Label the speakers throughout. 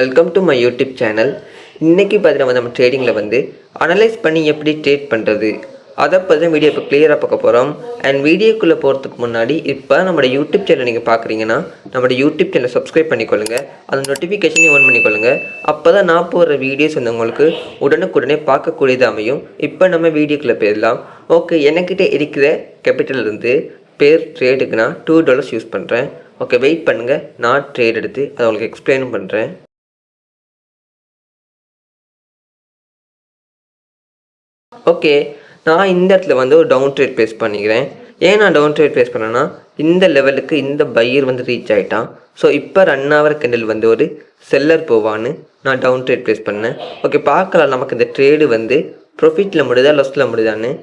Speaker 1: Welcome to my YouTube channel. இன்றைக்கி பார்த்தீங்கன்னா நம்ம ட்ரேடிங்கில் அனலைஸ் பண்ணி எப்படி ட்ரேட் பண்ணுறது அதை பற்றி வீடியோ இப்போ கிளியராக பார்க்க போகிறோம். அண்ட் வீடியோக்குள்ளே போகிறதுக்கு முன்னாடி இப்போ நம்மளோட யூடியூப் சேனல் நீங்கள் பார்க்குறீங்கன்னா நம்மளோட யூடியூப் சேனலை சப்ஸ்கிரைப் பண்ணிக்கொள்ளுங்கள், அந்த நோட்டிஃபிகேஷனையும் ஆன் பண்ணிக்கொள்ளுங்கள். அப்போ தான் நான் போடுற வீடியோஸ் உங்களுக்கு உடனுக்குடனே பார்க்கக்கூடியது அமையும். இப்போ நம்ம வீடியோக்குள்ளே போயிடலாம். ஓகே, என்கிட்ட இருக்கிற கேபிட்டல் இருந்து பேர் ட்ரேடுக்கு நான் $2 யூஸ் பண்ணுறேன். ஓகே, வெயிட் பண்ணுங்கள், நான் ட்ரேட் எடுத்து அதை உங்களுக்கு எக்ஸ்பிளைனும் பண்ணுறேன். ஓகே, நான் இந்த இடத்துல ஒரு டவுன் ட்ரேட் ப்ளேஸ் பண்ணிக்கிறேன். ஏன் நான் டவுன் ட்ரேட் ப்ளேஸ் பண்ணேன்னா, இந்த லெவலுக்கு இந்த பையர் ரீச் ஆகிட்டான். ஸோ இப்போ ரன் ஆகிற கேண்டில் ஒரு செல்லர் போவான்னு நான் டவுன் ட்ரேட் ப்ளேஸ் பண்ணேன். ஓகே, பார்க்கலாம் நமக்கு இந்த ட்ரேடு ப்ராஃபிட்டில் முடியுதா லாஸில் முடியுதான்னு.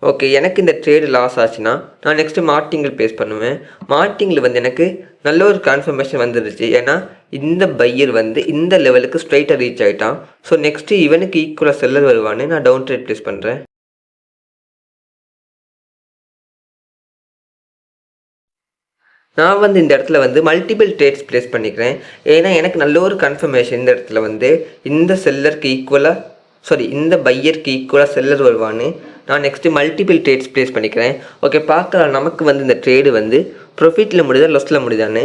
Speaker 1: ஓகே, எனக்கு இந்த ட்ரேடு லாஸ் ஆச்சுன்னா நான் நெக்ஸ்ட்டு மார்ட்டிங்கில் ப்ளேஸ் பண்ணுவேன். மார்ட்டிங்கில் எனக்கு நல்ல ஒரு கன்ஃபர்மேஷன் வந்துருச்சு. ஏன்னா இந்த பையர் இந்த லெவலுக்கு ஸ்ட்ரைட்டாக ரீச் ஆகிட்டான். ஸோ நெக்ஸ்ட்டு இவனுக்கு ஈக்குவலாக செல்லர் வருவான்னு நான் டவுன் ட்ரேட் ப்ளேஸ் பண்ணுறேன். நான் இந்த இடத்துல மல்டிபிள் ட்ரேட்ஸ் ப்ளேஸ் பண்ணிக்கிறேன். ஏன்னா எனக்கு நல்ல ஒரு கன்ஃபர்மேஷன் இந்த இடத்துல இந்த செல்லருக்கு ஈக்குவலாக இந்த பையருக்கு ஈக்குவலாக செல்லர் வருவான்னு நான் நெக்ஸ்ட்டு மல்டிபிள் ட்ரேட்ஸ் ப்ளேஸ் பண்ணிக்கிறேன். ஓகே, பார்க்கலாம் நமக்கு இந்த ட்ரேடு ப்ராஃபிட்டில் முடியுதா லாஸில் முடியுதான்னு.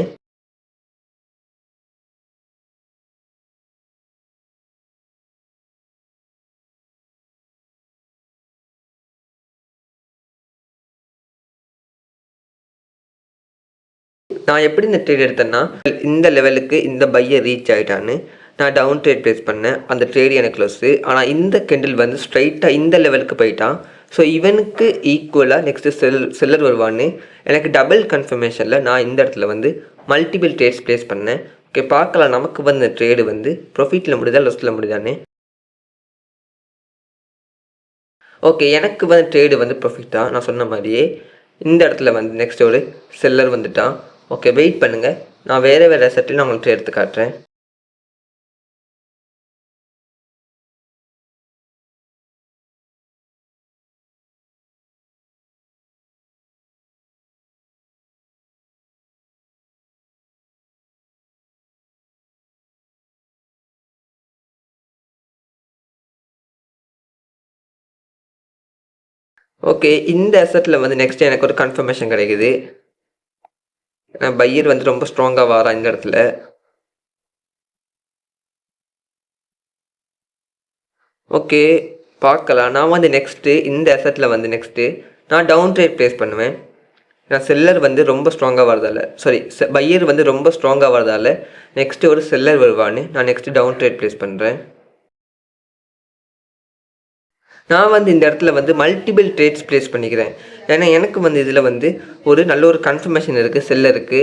Speaker 1: நான் எப்படி இந்த ட்ரேட் எடுத்தேன்னா, இந்த லெவலுக்கு இந்த பையர் ரீச் ஆகிட்டான்னு நான் டவுன் ட்ரேட் ப்ளேஸ் பண்ணேன். அந்த ட்ரேடு எனக்கு க்ளோஸு. ஆனால் இந்த கேண்டில் ஸ்ட்ரைட்டாக இந்த லெவலுக்கு போயிட்டான். ஸோ இவனுக்கு ஈக்குவலாக நெக்ஸ்ட்டு செல்லர் வருவான்னு எனக்கு டபுள் கன்ஃபர்மேஷனில் நான் இந்த இடத்துல மல்டிபிள் ட்ரேட்ஸ் ப்ளேஸ் பண்ணேன். ஓகே, பார்க்கலாம் நமக்கு இந்த ட்ரேடு ப்ராஃபிட்டில் முடியுதா லாஸில் முடியுதான்னு. ஓகே, எனக்கு ட்ரேடு ப்ராஃபிட் தான். நான் சொன்ன மாதிரியே இந்த இடத்துல நெக்ஸ்ட் ஒரு செல்லர் வந்துட்டான். ஓகே, வெயிட் பண்ணுங்கள், நான் வேறு அசெட்டில் நான் உங்களுக்கு எடுத்து காட்டுறேன். ஓகே, இந்த அசெட்டில் நெக்ஸ்ட் எனக்கு ஒரு கன்ஃபர்மேஷன் கிடைக்குது. பையர் ரொம்ப ஸ்ட்ராங்காக வாரா இந்த இடத்துல. ஓகே, பார்க்கலாம். நான் நெக்ஸ்ட்டு இந்த அசெட்டில் நெக்ஸ்ட்டு நான் டவுன் ட்ரேட் ப்ளேஸ் பண்ணுவேன். நான் செல்லர் ரொம்ப ஸ்ட்ராங்காக வரதால பையர் ரொம்ப ஸ்ட்ராங்காக வரதால நெக்ஸ்ட்டு ஒரு செல்லர் வருவான்னு நான் நெக்ஸ்ட்டு டவுன் ட்ரேட் ப்ளேஸ் பண்ணுறேன். நான் இந்த இடத்துல மல்டிபிள் ட்ரேட்ஸ் ப்ளேஸ் பண்ணிக்கிறேன். ஏன்னா எனக்கு இதில் ஒரு நல்ல ஒரு கன்ஃபர்மேஷன் இருக்குது செல்லருக்கு.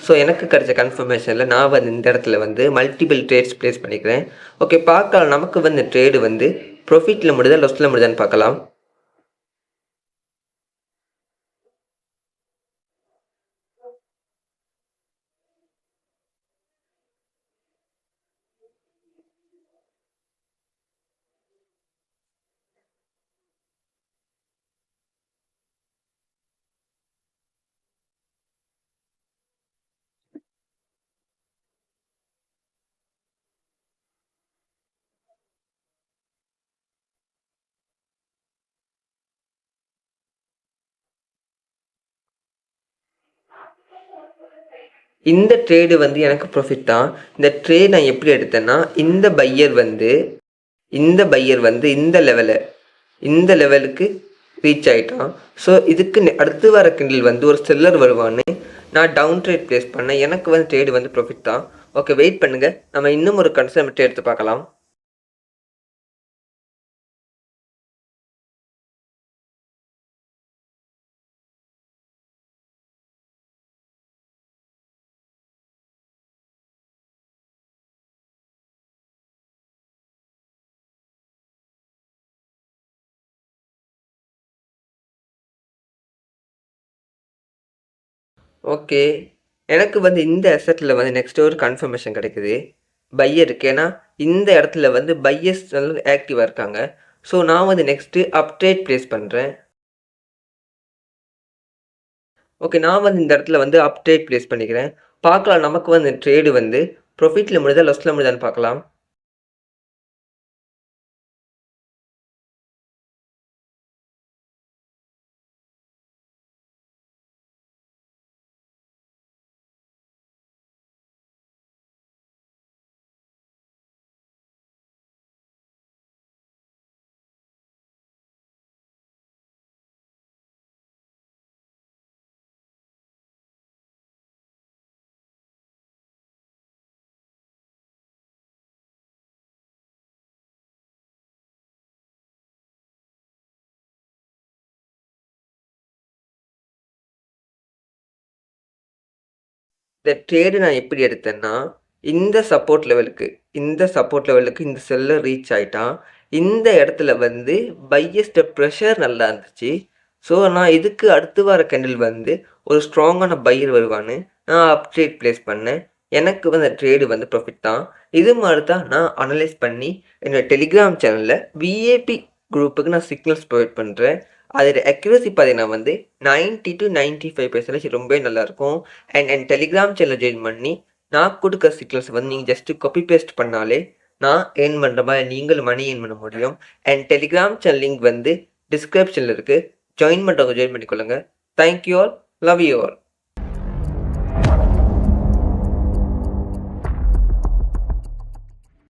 Speaker 1: ஸோ எனக்கு கிடைச்ச கன்ஃபர்மேஷனில் நான் இந்த இடத்துல மல்டிபிள் ட்ரேட்ஸ் ப்ளேஸ் பண்ணிக்கிறேன். ஓகே, பார்க்கலாம் நமக்கு ட்ரேடு ப்ராஃபிட்டில் முடியுதா லாஸில் முடியுதான்னு பார்க்கலாம். இந்த ட்ரேடு எனக்கு ப்ராஃபிட் தான். இந்த ட்ரேட் நான் எப்படி எடுத்தேன்னா, இந்த பையர் இந்த லெவலுக்கு ரீச் ஆகிட்டான். ஸோ இதுக்கு அடுத்து வர கிண்டில் ஒரு செல்லர் வருவான்னு நான் டவுன் ட்ரேட் ப்ளேஸ் பண்ணேன். எனக்கு ட்ரேடு ப்ராஃபிட் தான். ஓகே, வெயிட் பண்ணுங்கள், நம்ம இன்னும் ஒரு கன்சர்ன் எடுத்து பார்க்கலாம். ஓகே. எனக்கு வந்து இந்த அசெட்ல வந்து நெக்ஸ்ட் ஒரு கன்ஃபர்மேஷன் கிடைக்குது. பையருக்கு. ஏன்னா, இந்த இடத்துல வந்து பையர்ஸ் வந்து ஆக்டிவா இருக்காங்க. ஸோ, நான் வந்து நெக்ஸ்ட்டு அப்ட்ரேட் பிளேஸ் பண்றேன். ஓகே. நான் வந்து இந்த இடத்துல வந்து அப்ட்ரேட் பிளேஸ் பண்ணிக்கிறேன். பார்க்கலாம் நமக்கு வந்து ட்ரேடு வந்து ப்ராஃபிட்ல முடியுதா? லாஸ்ல முடியுதான்னு பார்க்கலாம். இந்த ட்ரேடு நான் எப்படி எடுத்தேன்னா, இந்த சப்போர்ட் லெவலுக்கு இந்த செல்ல ரீச் ஆயிட்டான். இந்த இடத்துல வந்து பையர்ஸ்ட பிரஷர் நல்லா இருந்துச்சு. ஸோ, நான் இதுக்கு அடுத்து வர கேண்டில் வந்து ஒரு ஸ்ட்ராங்கான பையர் வருவான்னு நான் அப்ட்ரேட் பிளேஸ் பண்ணேன். எனக்கு வந்து ட்ரேடு வந்து ப்ராஃபிட் தான். இது மாதிரி தான் நான் அனலைஸ் பண்ணி என்னோட டெலிகிராம் சேனல்ல விஏபி குரூப்புக்கு நான் சிக்னல்ஸ் ப்ரொவைட் பண்றேன். அதோட அக்யூரசி பார்த்தீங்கன்னா வந்து 90 to 95% ரொம்பவே நல்லாயிருக்கும். And N Telegram channel join பண்ணி நான் கொடுக்குற சிக்னல்ஸ் வந்து நீங்கள் ஜஸ்ட்டு காப்பி பேஸ்ட் பண்ணாலே நான் ஏர்ன் பண்ணுற மாதிரி நீங்களும் மணி ஏர்ன் பண்ண முடியும். அண்ட் டெலிகிராம் சேனல் லிங்க் வந்து டிஸ்கிரிப்ஷனில் இருக்குது. ஜாயின் பண்ணுறவங்க ஜாயின் பண்ணிக்கொள்ளுங்க. Thank you all. Love you all.